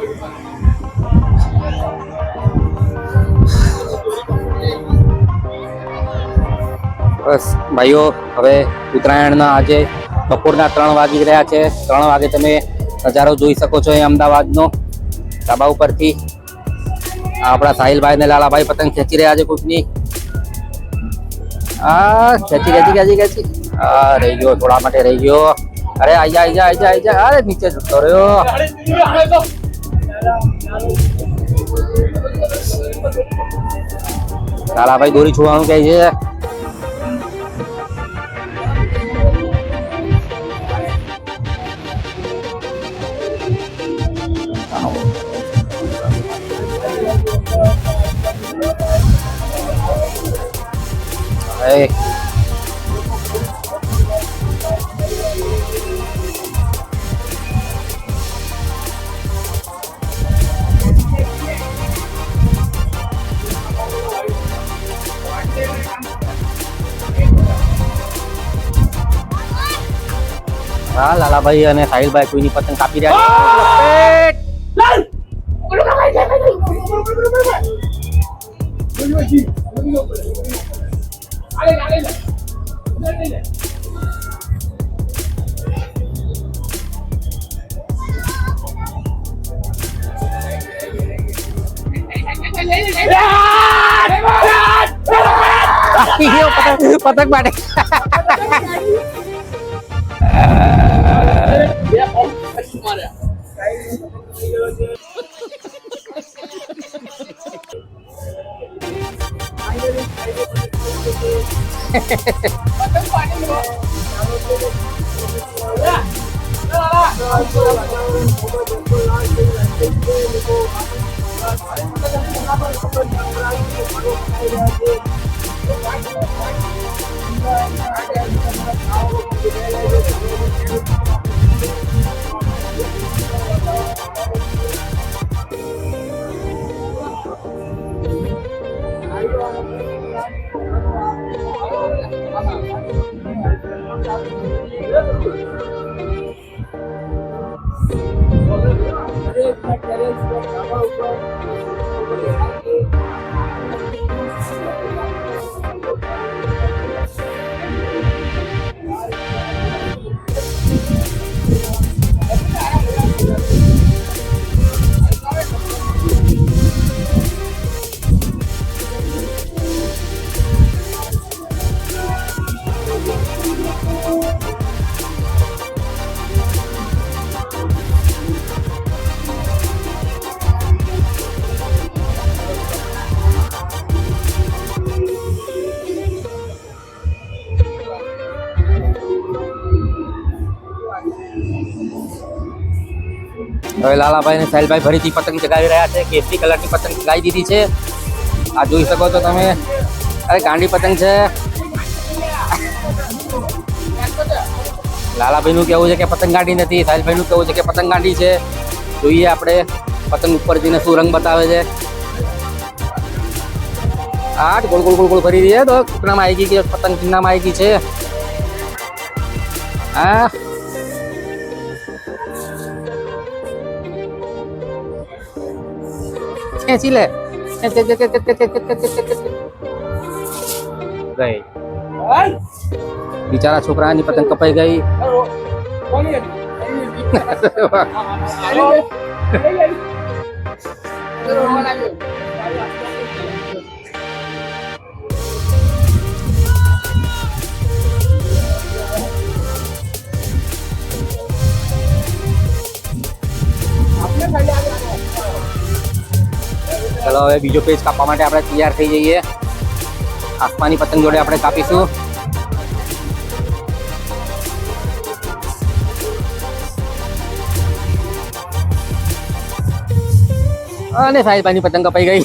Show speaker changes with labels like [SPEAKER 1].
[SPEAKER 1] બસ ભાઈઓ, હવે ઉત્તરાયણના આજે બપોરના 3 વાગી રહ્યા છે. 3 વાગે તમે નજારો જોઈ શકો છો અહીં અમદાવાદનો ધાબા ઉપરથી. આપણા સાહિલભાઈ ને લાલાભાઈ પતંગ ખેંચી રહ્યા છે કોઈકની. ખેંચી. રહી ગયો, થોડા માટે રહી ગયો. અરે આઈ જા. અરે નીચે જતો રહ્યો. લાલાભાઈ દોરી છોડવાનું કહે છે. Hey. હા, લાલાભાઈ અને સાહિલભાઈ કોઈની પતંગ કાપી રહ્યા પતંગ માટે. હવે લાલાભાઈ અને સાહિલભાઈ ફરીથી પતંગ ચગાવી રહ્યા છે. કેસરી કલરની પતંગ ચગાવી દીધી છે. આ જોઈ શકો છો તમે. અરે ગાંડી પતંગ છે. લાલાભાઈનું કેવું છે કે પતંગ ગાંડી નથી, સાહિલભાઈનું કેવું છે કે પતંગ ગાંડી છે. જોઈએ આપણે પતંગ ઉપર જઈને શું રંગ બતાવે છે. આઠ ગોળ ફરી રહી છે તો ટુકડામાં આવી ગઈ કે પતંગ કિન્નામાં આવી ગઈ છે. હા, ખેંચી લે. ગઈ બિચારા છોકરાની પતંગ કપાઈ ગઈ. ચલો હવે બીજો પેજ કાપવા માટે આપણે તૈયાર થઈ જઈએ. આસમાની પતંગ જોડે આપણે કાપીશું. અને સાહિલભાઈની પતંગ કપાઈ ગઈ.